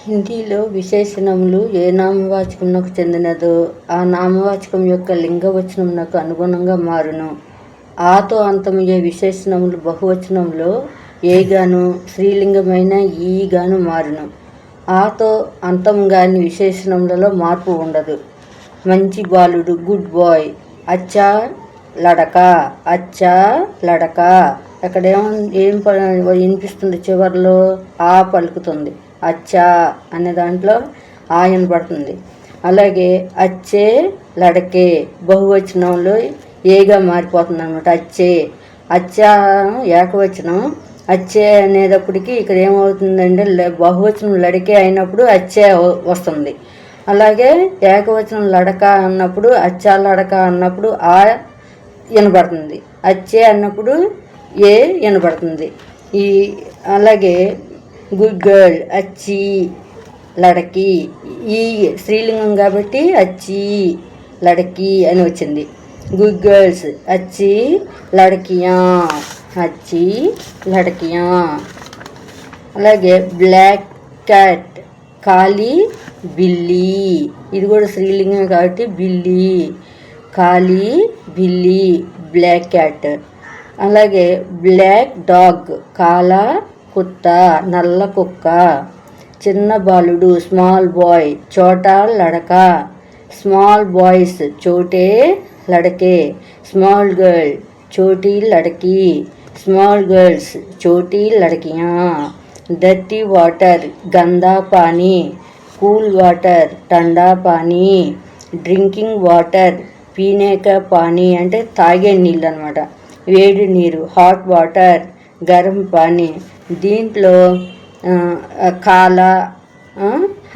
హిందీలో విశేషణములు ఏ నామవాచకమునకు చెందినదో ఆ నామవాచకం యొక్క లింగవచనమునకు అనుగుణంగా మారును. ఆతో అంతమయ్యే విశేషణములు బహువచనంలో ఏగాను, స్త్రీలింగమైన ఈగాను మారును. ఆతో అంతం కాని విశేషణములలో మార్పు ఉండదు. మంచి బాలుడు, గుడ్ బాయ్. అచ్చా లడక, అచ్చా లడక. అక్కడేమో ఏం వినిపిస్తుంది? చివరిలో ఆ పలుకుతుంది. అచ్చా అనే దాంట్లో ఆయన పడుతుంది. అలాగే అచ్చే లడకే బహువచనంలో ఏగా మారిపోతుంది అనమాట. అచ్చే, అచ్చా ఏకవచనం. అచ్చే అనేటప్పటికి ఇక్కడ ఏమవుతుందంటే బహువచనం లడికే అయినప్పుడు అచ్చే వస్తుంది. అలాగే ఏకవచనం లడక అన్నప్పుడు, అచ్చా లడక అన్నప్పుడు ఆ వినపడుతుంది. అచ్చే అన్నప్పుడు ఏ వినపడుతుంది. అలాగే గుడ్ గర్ల్, అచ్చి లడకి. ఈ స్త్రీలింగం కాబట్టి అచ్చి లడకి అని వచ్చింది. గుడ్ గర్ల్స్ అచ్చి లడకియా, అచ్చి లడకియా. అలాగే బ్లాక్ క్యాట్, కాలి బిల్లి. ఇది కూడా స్త్రీలింగం కాబట్టి బిల్లి, కాలి బిల్లి, బ్లాక్ క్యాట్. అలాగే బ్లాక్ డాగ్, కాలా కుత్త, నల్ల కుక్క. చిన్న బాలుడు, స్మాల్ బాయ్, చోటా లడక. స్మాల్ బాయ్స్, చోటే లడకే. స్మాల్ గర్ల్, చోటీ లడకి. స్మాల్ గర్ల్స్, చోటీ లడకియా. డర్టీ వాటర్, గందా పానీ. కూల్ వాటర్, ठंडा పానీ. డ్రింకింగ్ వాటర్, పీనే కా పానీ అంటే తాగే నీళ్ళు అనమాట. వేడి నీరు, హాట్ వాటర్, గరం పానీ. దీంట్లో కాలా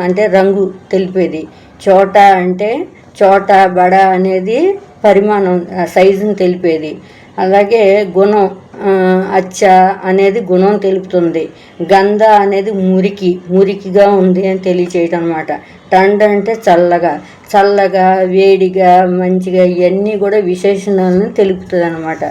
అంటే రంగు తెలిపేది. చోటా అంటే చోటా బడా అనేది పరిమాణం, సైజుని తెలిపేది. అలాగే గుణం, అచ్చా అనేది గుణం తెలుపుతుంది. గంధ అనేది మురికిగా ఉంది అని తెలియచేయటం అనమాట. టండ అంటే చల్లగా, వేడిగా, మంచిగా, ఇవన్నీ కూడా విశేషణాలను తెలుపుతుంది అనమాట.